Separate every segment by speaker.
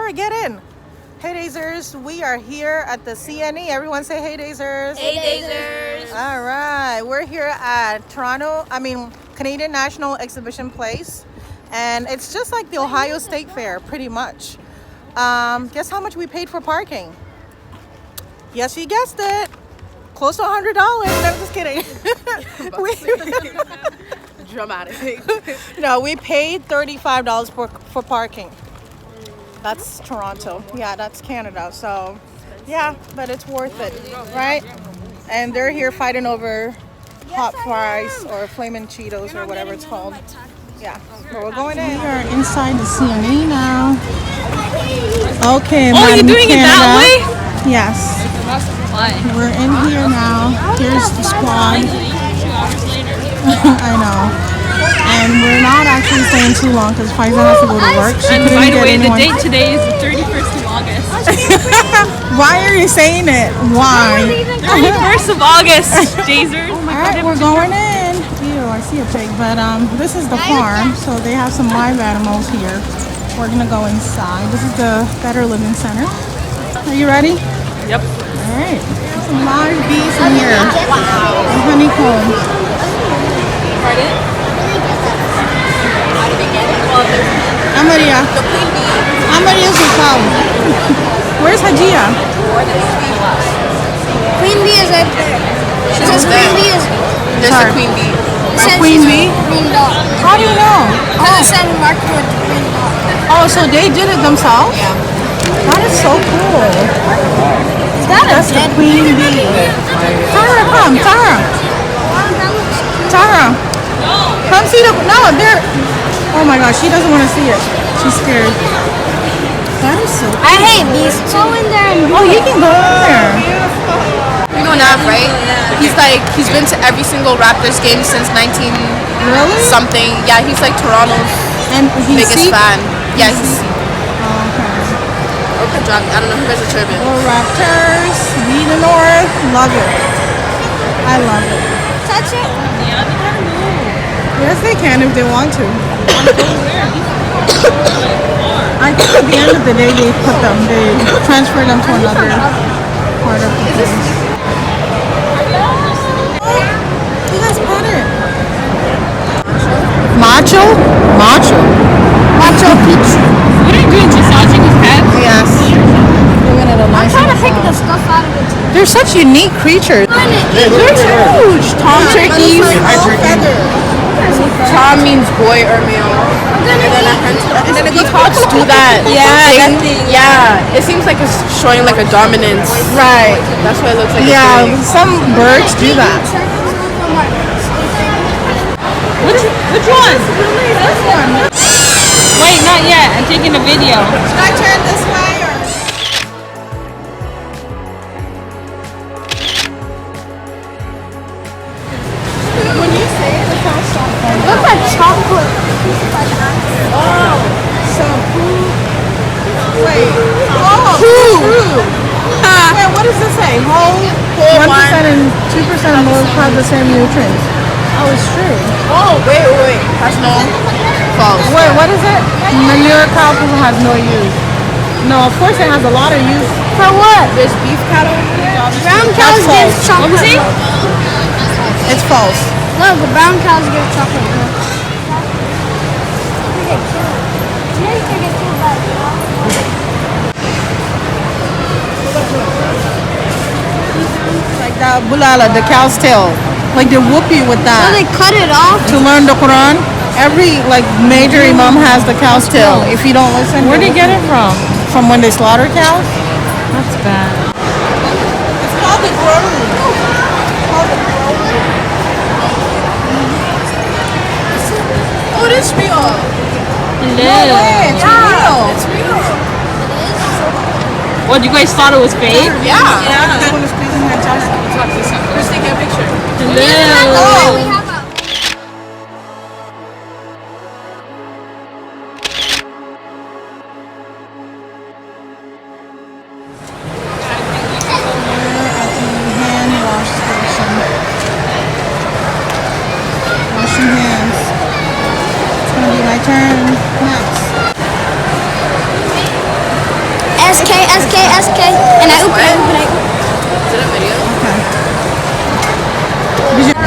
Speaker 1: right, get in. Hey Dazers, we are here at the CNE. Everyone say hey Dazers.
Speaker 2: Hey Dazers.
Speaker 1: All right, we're here at Canadian National Exhibition Place. And it's just like the Ohio State Fair, pretty much. Guess how much we paid for parking? Yes, you guessed it. Close to $100. No, I'm just kidding.
Speaker 2: Dramatic.
Speaker 1: No, we paid $35 for parking. That's Toronto. Yeah, that's Canada. So, yeah, but it's worth it, right? And they're here fighting over hot fries or flaming Cheetos or whatever it's called. Yeah, but we're going in. We are inside the CNE now. Okay,
Speaker 2: oh, you're doing Canada. It that way?
Speaker 1: Yes.
Speaker 2: Why?
Speaker 1: We're in here now. Here's the squad. I know. And we're not actually staying too long because Faiza has to go to work.
Speaker 2: And by the way, the date today is the 31st of August.
Speaker 1: Why are you saying it? Why?
Speaker 2: 31st of August, Dazers. Oh
Speaker 1: all right, we're going in. Ew, I see a pig. But this is the farm, so they have some live animals here. We're going to go inside. This is the Better Living Center. Are you ready?
Speaker 2: Yep.
Speaker 1: All right. There's some live bees in here. Wow. And honeycomb.
Speaker 2: Pardon?
Speaker 1: Amaria. Amaria is a cow. Where's Hajia?
Speaker 3: Queen bee is right there. She says queen bee is.
Speaker 2: There's a queen bee.
Speaker 1: A queen bee?
Speaker 3: Green dot.
Speaker 1: How do you know?
Speaker 3: Because it said marked with the green dot.
Speaker 1: Oh, so they did it themselves?
Speaker 2: Yeah.
Speaker 1: That is so cool. That's the queen bee. Tara, come. Tara. Tara. Come see the... No, they're... Oh my gosh, she doesn't want to see it. She's scared. That is so cool.
Speaker 3: I hate bees. Go in there and...
Speaker 1: Oh, you can go in there.
Speaker 2: You know Nav, right? He's been to every single Raptors game since 19
Speaker 1: Really?
Speaker 2: something. Yeah, he's like Toronto's
Speaker 1: And he's
Speaker 2: biggest fan. Yeah, he's
Speaker 1: Oh, okay.
Speaker 2: or Punjabi. I don't know who wears a turban.
Speaker 1: Well, Raptors, be the North, love it. I love it.
Speaker 3: touch it.
Speaker 2: Yeah, they gotta move.
Speaker 1: Yes, they can if they want to. I think at the end of the day, they transfer them to another part of the place. You guys put it. Macho? Macho. Macho Picchu.
Speaker 2: What are you doing? Massaging his head?
Speaker 1: Yes. Giving it a nice
Speaker 3: I'm trying to pick the
Speaker 1: massage.
Speaker 3: stuff out of it.
Speaker 1: They're such unique creatures. They're huge. Tom turkeys.
Speaker 2: Tom means boy or male. And then the cocks do that.
Speaker 1: Yeah,
Speaker 2: thing. Yeah. It seems like it's showing like a dominance.
Speaker 1: Right.
Speaker 2: That's what it looks like.
Speaker 1: Yeah, some birds do that.
Speaker 2: Which one?
Speaker 1: This one.
Speaker 2: Wait, not yet. I'm taking a video.
Speaker 1: Should I turn this way or? When you say it, it sounds so funny.
Speaker 3: It looks like chocolate.
Speaker 1: Oh, so who? Wait. Oh, true. Wait, what does this say? Whole 1% and 2% of milk have the same nutrients. Oh, it's true.
Speaker 2: Oh, wait. That's no. False.
Speaker 1: Wait, what is it? Manure cow has no use. No, of course it has a lot of use. For what?
Speaker 2: There's beef cattle.
Speaker 3: Brown cows give chocolate.
Speaker 2: What was it?
Speaker 1: It's false.
Speaker 3: Look, the brown cows give chocolate milk.
Speaker 1: Like that bulala, the cow's tail. Like they whoop you with
Speaker 3: So
Speaker 1: that.
Speaker 3: they cut it off.
Speaker 1: To learn the Quran, every major imam has the cow's tail. If you don't listen,
Speaker 2: Where'd they get it from?
Speaker 1: From when they slaughter cows.
Speaker 2: That's bad.
Speaker 1: It's called the grove.
Speaker 2: Oh, it is real.
Speaker 1: No way, it's real.
Speaker 2: It's real.
Speaker 1: Oh,
Speaker 2: What, you guys thought it was fake?
Speaker 1: Yeah. I want to squeeze in my chest.
Speaker 2: Let's take a picture.
Speaker 3: We have a
Speaker 1: Hand wash station. Washing hands. It's gonna be my turn next.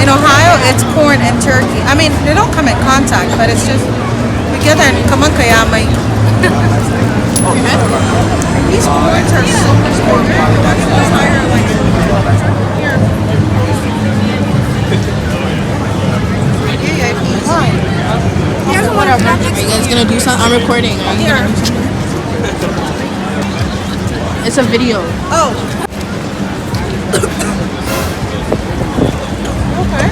Speaker 1: In Ohio, it's corn and turkey. I mean, they don't come in contact, but it's just together and come on, kayamay. Okay. These corns are so much more higher, like here.
Speaker 2: Are you guys gonna do something? I'm recording.
Speaker 1: Here.
Speaker 2: It's a video.
Speaker 1: Oh. Okay.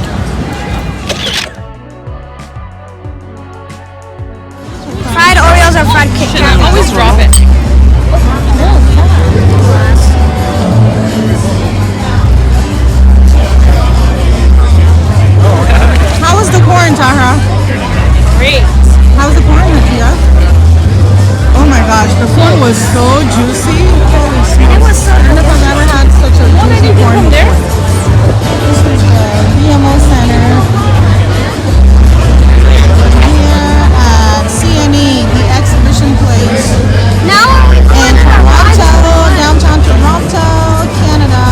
Speaker 3: Fried Oreos or fried Kit Kat?
Speaker 2: Always drop it.
Speaker 1: How was the corn, Tara?
Speaker 2: Great.
Speaker 1: How was the corn, Natia? Oh my gosh, the corn was so juicy. Holy smokes. It was so I don't know if I've ever had such a juicy corn before. This is the BMO Center. Here at CNE, the exhibition place.
Speaker 3: Now
Speaker 1: In Toronto, downtown Toronto, Canada.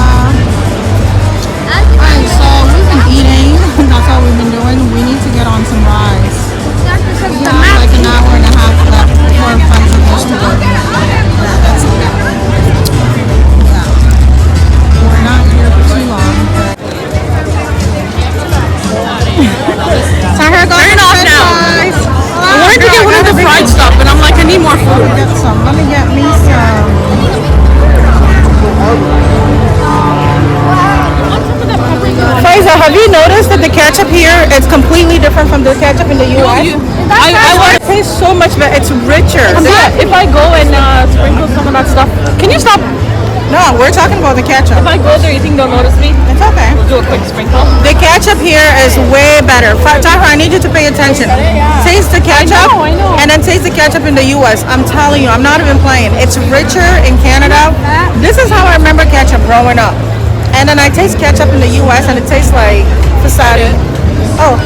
Speaker 1: Alright, so we've been eating. That's all we've been doing. We need to get on some rides. We have like an hour and a half left before flights are supposed to go. Yeah, that's it. Yeah. We're not here for too long. Tahir, go
Speaker 2: Turn off now. I wanted to get one of the fried stuff, but I'm like, I need more food.
Speaker 1: Get some. Let me get me some. Faiza, have you noticed that the ketchup here is completely different from the ketchup in the U.S.?
Speaker 2: I want
Speaker 1: It tastes so much better. It's richer.
Speaker 2: if I go and sprinkle some of that stuff. Can you stop?
Speaker 1: No, we're talking about the ketchup.
Speaker 2: If I go there, you think they'll notice me?
Speaker 1: It's okay.
Speaker 2: Do a quick sprinkle.
Speaker 1: The ketchup here is way better. Tahir, I need you to pay attention. Taste the ketchup.
Speaker 2: I know.
Speaker 1: And then taste the ketchup in the U.S. I'm telling you, I'm not even playing. It's richer in Canada. This is how I remember ketchup growing up. And then I taste ketchup in the U.S. and it tastes like Fasadi. Oh.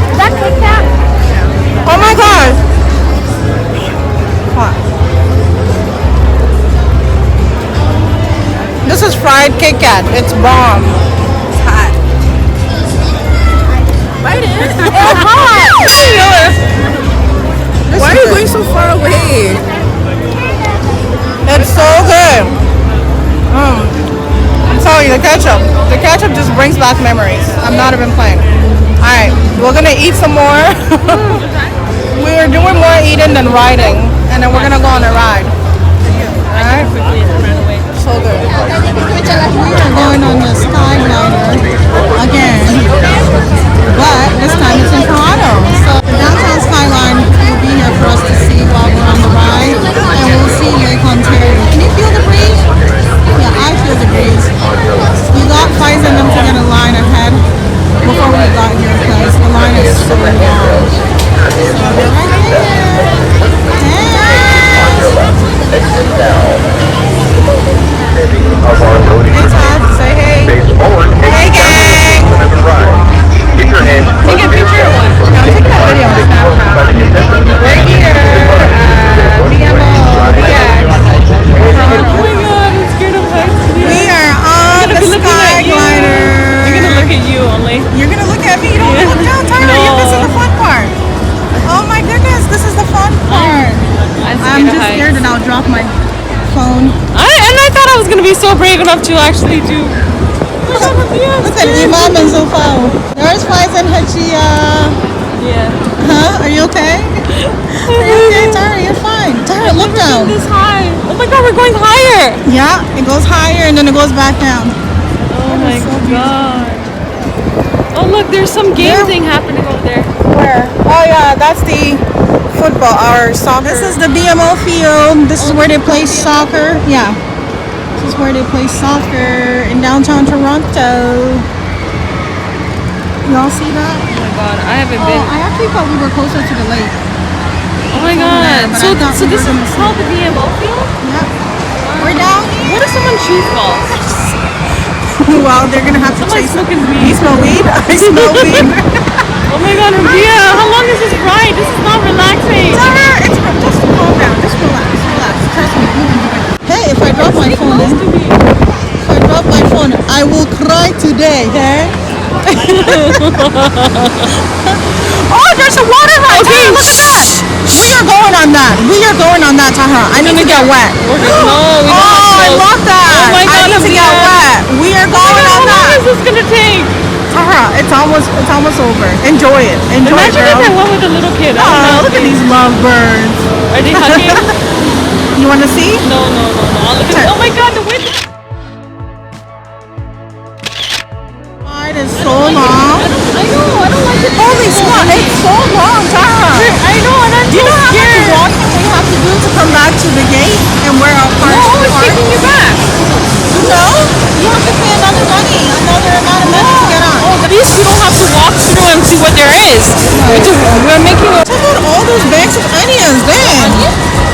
Speaker 3: Is that Kit Kat?
Speaker 1: Oh my God. What? This is fried Kit Kat. It's bomb. It's hot.
Speaker 2: Bite it.
Speaker 1: It's hot.
Speaker 2: Why are you going so far away?
Speaker 1: It's so good. I'm telling you, the ketchup just brings back memories. I'm not even playing. All right, we're gonna eat some more. We're doing more eating than riding, and then we're gonna go on a ride. All right, so good. We are going on the Skyliner again, but this time it's in Toronto. So the downtown Skyline will be here for us to see while we're on the ride, and we'll see Lake Ontario. Can you feel the breeze? Yeah, I feel the breeze. We got Pfizer and them to get a line ahead before we got here because the line is so long. So we're right there. Hey Todd, say hey. Hey gang.
Speaker 4: Keep your hands.
Speaker 1: Take a picture. No, take that video on Snapchat. We're here at BMO. We are on the Skyliner.
Speaker 2: I'm gonna look at you only.
Speaker 1: You're gonna look at me. You don't look down, Tyler.
Speaker 2: No.
Speaker 1: You're missing the fun part. Oh my goodness, this is the fun part. I'm just scared that I'll drop my phone.
Speaker 2: I thought I was gonna be so brave enough to actually do.
Speaker 1: Look at Imam and Zulfa. There's Faiz and Hachia.
Speaker 2: Yeah.
Speaker 1: Huh? Are you okay? Are you okay, Tara? You're fine. Tara, look down.
Speaker 2: This high. Oh my God, we're going higher.
Speaker 1: Yeah, it goes higher and then it goes back down.
Speaker 2: Oh my God. Oh look, there's some game thing happening over there.
Speaker 1: Where? Oh yeah, that's the football or soccer. This is the BMO field. This is where they play soccer. Yeah. This is where they play soccer in downtown Toronto. Y'all see that?
Speaker 2: Oh my God, I haven't
Speaker 1: Oh,
Speaker 2: been.
Speaker 1: I actually thought we were closer to the lake.
Speaker 2: Oh my God.
Speaker 1: but
Speaker 2: So,
Speaker 1: I thought
Speaker 2: so
Speaker 1: we
Speaker 2: this
Speaker 1: were
Speaker 2: is
Speaker 1: gonna see-
Speaker 2: called the BMO field?
Speaker 1: Yeah. We're down here.
Speaker 2: What if someone choose balls?
Speaker 1: Well, they're gonna have to
Speaker 2: Someone's
Speaker 1: chase.
Speaker 2: smoking
Speaker 1: You
Speaker 2: weed.
Speaker 1: smell weed? I smell weed.
Speaker 2: Oh my God, Rabia, how long is this ride? This is not relaxing.
Speaker 1: Tara, it's just calm down. Just relax. Trust me. Hey, if I drop my phone in. If I drop drop my phone. I will cry today, eh? Oh, there's a water ride. Okay, look at that. We are going on that. We are going on that, Taha. I need to get wet.
Speaker 2: No, we don't have to.
Speaker 1: I love that.
Speaker 2: Oh my God,
Speaker 1: I need to get wet. We are going on
Speaker 2: How long
Speaker 1: that.
Speaker 2: is this gonna take?
Speaker 1: Taha, it's almost over. Enjoy it. Enjoy it,
Speaker 2: Imagine if I
Speaker 1: girl.
Speaker 2: went with a little kid.
Speaker 1: Oh, look at these lovebirds.
Speaker 2: Are they hugging?
Speaker 1: You want to see?
Speaker 2: No. Look at, oh my God, the wind.
Speaker 1: It is so long.
Speaker 2: I know. I don't like it.
Speaker 1: Holy smokes, it's so long, Tara.
Speaker 2: I know, and I'm
Speaker 1: Do you
Speaker 2: so
Speaker 1: know how much
Speaker 2: scared.
Speaker 1: walking we have to do to come back to the gate and where our cars
Speaker 2: No,
Speaker 1: are
Speaker 2: it's
Speaker 1: parked?
Speaker 2: taking you back.
Speaker 1: No, you have to pay another money, another amount of money to get on.
Speaker 2: Oh, at least we don't have to walk through and see what there is. We're making a...
Speaker 1: Check out all those bags of onions, man.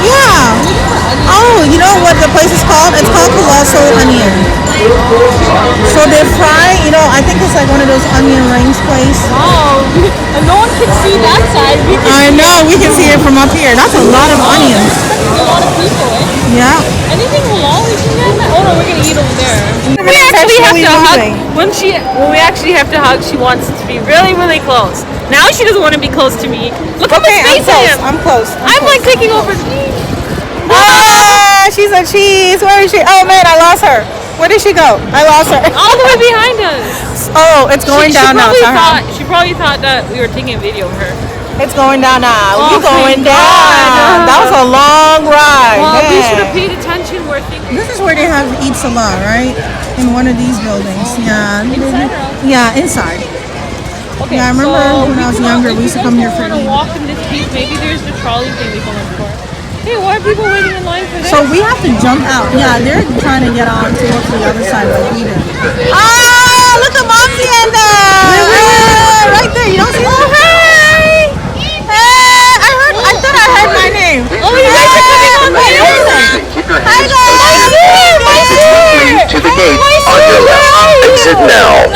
Speaker 1: Yeah. Oh, you know what the place is called? It's called Colossal Onion. So they fry, I think it's like one of those onion rings place.
Speaker 2: Wow. And no one can see that side.
Speaker 1: I know, we can see it from up here. That's a lot of onions.
Speaker 2: A lot of people, eh?
Speaker 1: Yeah.
Speaker 2: Anything halal we can get? Oh no, we're gonna eat over there. We
Speaker 1: It's
Speaker 2: actually have
Speaker 1: really
Speaker 2: to hug.
Speaker 1: moving.
Speaker 2: When we actually have to hug, she wants to be really, really close. Now she doesn't want to be close to me. Look at my face I am.
Speaker 1: I'm close.
Speaker 2: I'm like taking over.
Speaker 1: Ah, she's a cheese. Where is she? Oh man, I lost her. Where did she go? I lost her.
Speaker 2: All the way behind us.
Speaker 1: Oh, it's going down now.
Speaker 2: She probably thought that we were taking a video of her.
Speaker 1: It's going down now.
Speaker 2: Oh,
Speaker 1: We're going
Speaker 2: thank
Speaker 1: down.
Speaker 2: God.
Speaker 1: That was a long ride.
Speaker 2: Well, we
Speaker 1: man.
Speaker 2: should have paid attention. We're thinking.
Speaker 1: This is where they have Eat Salah, right? In one of these buildings. Yeah.
Speaker 2: Inside or outside?
Speaker 1: Yeah, inside.
Speaker 2: Okay,
Speaker 1: Yeah, I remember when I was younger, we used to come here for
Speaker 2: If you
Speaker 1: Eid.
Speaker 2: guys want to walk in this beach, maybe there's the trolley thing we can look for. Hey, why are people waiting in line for this?
Speaker 1: So we have to jump out. Yeah, they're trying to get on to go to the other side like we did. Ah, look at Momsy in there. Right there. You don't see her? Hey. Hey, I thought I heard my name.
Speaker 2: Oh, you guys are coming on my
Speaker 4: Keep your
Speaker 1: Hi
Speaker 4: hands
Speaker 1: guys.
Speaker 4: to the gate on your left. Exit now.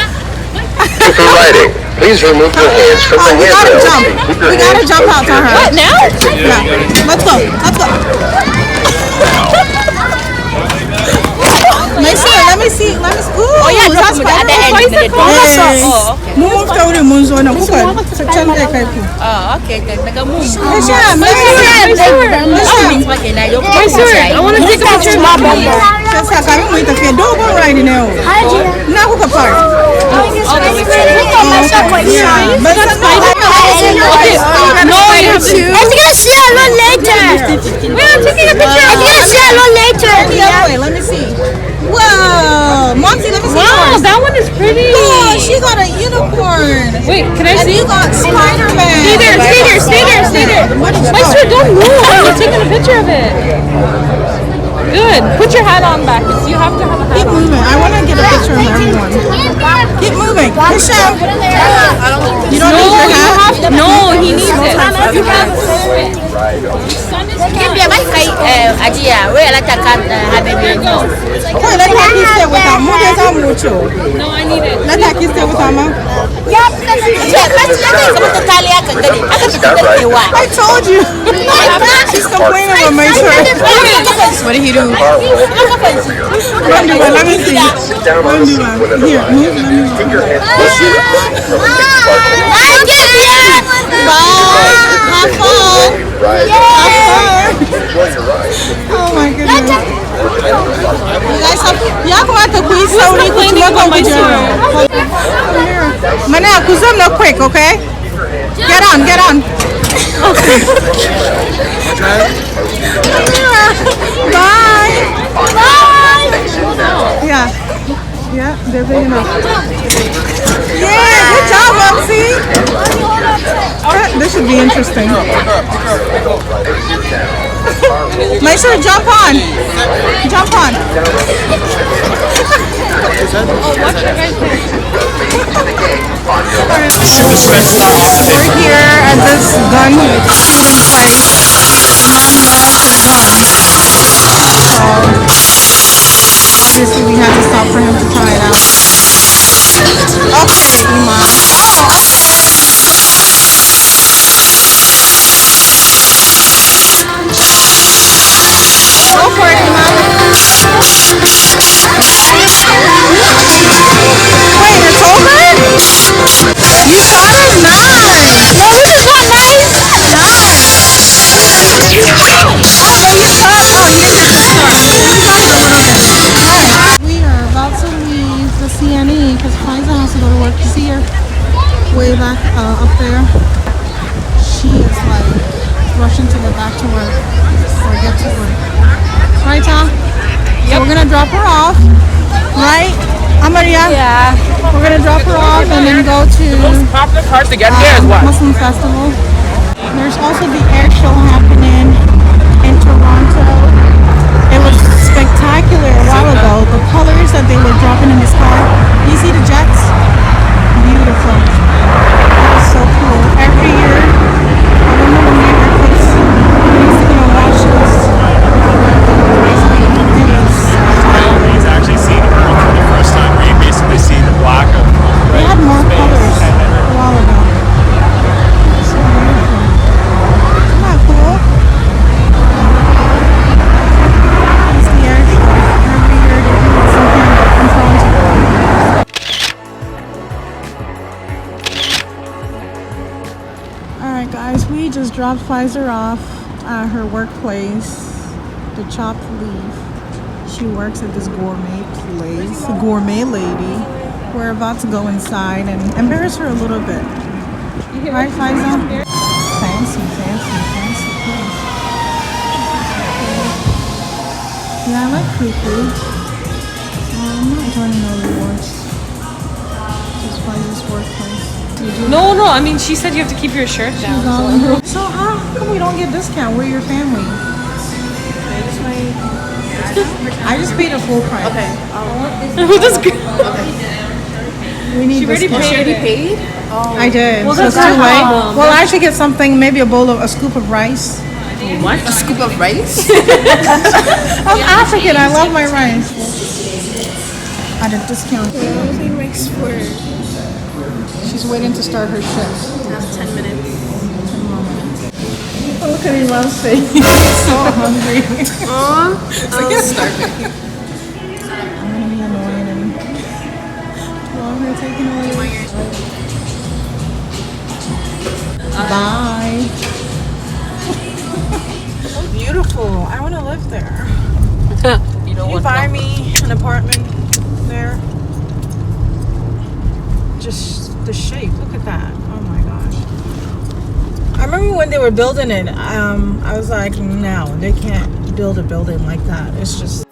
Speaker 4: If you're riding, please remove your hands from the
Speaker 1: We gotta
Speaker 4: handrails
Speaker 1: jump.
Speaker 4: and keep your
Speaker 1: We gotta
Speaker 4: hands
Speaker 1: jump
Speaker 4: close
Speaker 1: out
Speaker 4: to
Speaker 1: to
Speaker 4: your
Speaker 1: her.
Speaker 2: What, now?
Speaker 1: Yeah. Let's go. Let's go. Let me see. Ooh, is that Spider-Man? Move to Munzo na kuka. Changa kai ku. Hisham,
Speaker 2: I want to take a picture of my
Speaker 1: Sasa kami mo itafiya dogo ride na yun. Na kuka park. Yeah, but
Speaker 2: No, you have to.
Speaker 3: I'm gonna see a lot later.
Speaker 2: We're taking a picture.
Speaker 3: I'm gonna see a lot later.
Speaker 1: the other way. Let me see. Whoa, Monty, let me see
Speaker 2: Wow,
Speaker 1: yours.
Speaker 2: that one is pretty.
Speaker 1: Oh, she got a unicorn.
Speaker 2: Wait, can I
Speaker 1: And
Speaker 2: see?
Speaker 1: you got Spider-Man.
Speaker 2: Stay there. My sir, don't move. We're taking a picture of it. Good. Put your hat on back. You have to have a hat
Speaker 1: Keep
Speaker 2: on.
Speaker 1: moving. I want to get a picture of everyone. Keep moving. Hisham, you don't need your hat?
Speaker 2: No, he needs it. You have
Speaker 1: Oh, let Taki stay with her. Mucho.
Speaker 2: No, I need it.
Speaker 1: Let Taki stay with her, mom. I told you. She's complaining about my shirt.
Speaker 2: What did he do?
Speaker 1: Randy, let me see. Randy, here, move. Let me
Speaker 4: Keep your hands close to your
Speaker 1: Bye. Have fun.
Speaker 4: ride.
Speaker 1: Have fun.
Speaker 4: Enjoy your ride.
Speaker 1: Oh my goodness. You guys have, y'all gonna have to quiz Sony kuchuma kwa kujara. Mana, kuzam no quick, okay? Get on. Bye. Yeah, they're big enough. Yeah, good job, Mopsy. This should be interesting. Make sure to jump on. We're here at this gun shooting place. Obviously we had to stop for him to try it out. Okay, Iman. Go for it, Iman. way back up there. She is like rushing to get back to work or get to work. Right, Tom? So we're gonna drop her off, right? Amaria?
Speaker 2: Yeah.
Speaker 1: We're gonna drop her off and then go to
Speaker 5: Popular parts to get there is what?
Speaker 1: Muslim Festival. There's also the air show happening in Toronto. It was spectacular a while ago. The colors that they were dropping in the sky. You see the jets? Beautiful. That was so cool. Every year, I don't know the neighborhoods. He's gonna watch this.
Speaker 6: He's actually seen Earth for the first time. We basically see the black of
Speaker 1: They had more colors a while ago. So beautiful. Isn't that cool? That's the air show. Every year they do it in Toronto. Alright guys, we just dropped Pfizer off at her workplace, the Chopped Leaf. She works at this gourmet place, a gourmet lady. We're about to go inside and embarrass her a little bit. Right, Pfizer? Fancy place. Yeah, I like free food. I'm not joining no rewards. Just Pfizer's workplace. You do?
Speaker 2: No, I mean, she said you have to keep your shirt down.
Speaker 1: So how come we don't get discount? We're your family. I just paid a full price. Okay.
Speaker 2: Who does
Speaker 1: We need
Speaker 2: She already
Speaker 1: discount.
Speaker 2: paid.
Speaker 1: I did.
Speaker 2: Well,
Speaker 1: so
Speaker 2: that's
Speaker 1: it's too
Speaker 2: not
Speaker 1: late.
Speaker 2: problem.
Speaker 1: Well, I should get something, maybe a scoop of rice.
Speaker 2: What?
Speaker 7: A scoop of rice?
Speaker 1: I'm African. I love my rice. At a discount. She's waiting to start her shift.
Speaker 7: That's 10 minutes.
Speaker 1: Oh, look at Elon's face. He's so hungry.
Speaker 7: I'm starving.
Speaker 1: I'm gonna be annoying and longer taking away. Bye. So beautiful. I want to live there.
Speaker 7: You don't
Speaker 1: Can you
Speaker 7: want
Speaker 1: buy
Speaker 7: to
Speaker 1: me an apartment there? Just the shape. Look at that. Oh my gosh. I remember when they were building it. I was like, no, they can't build a building like that. It's just.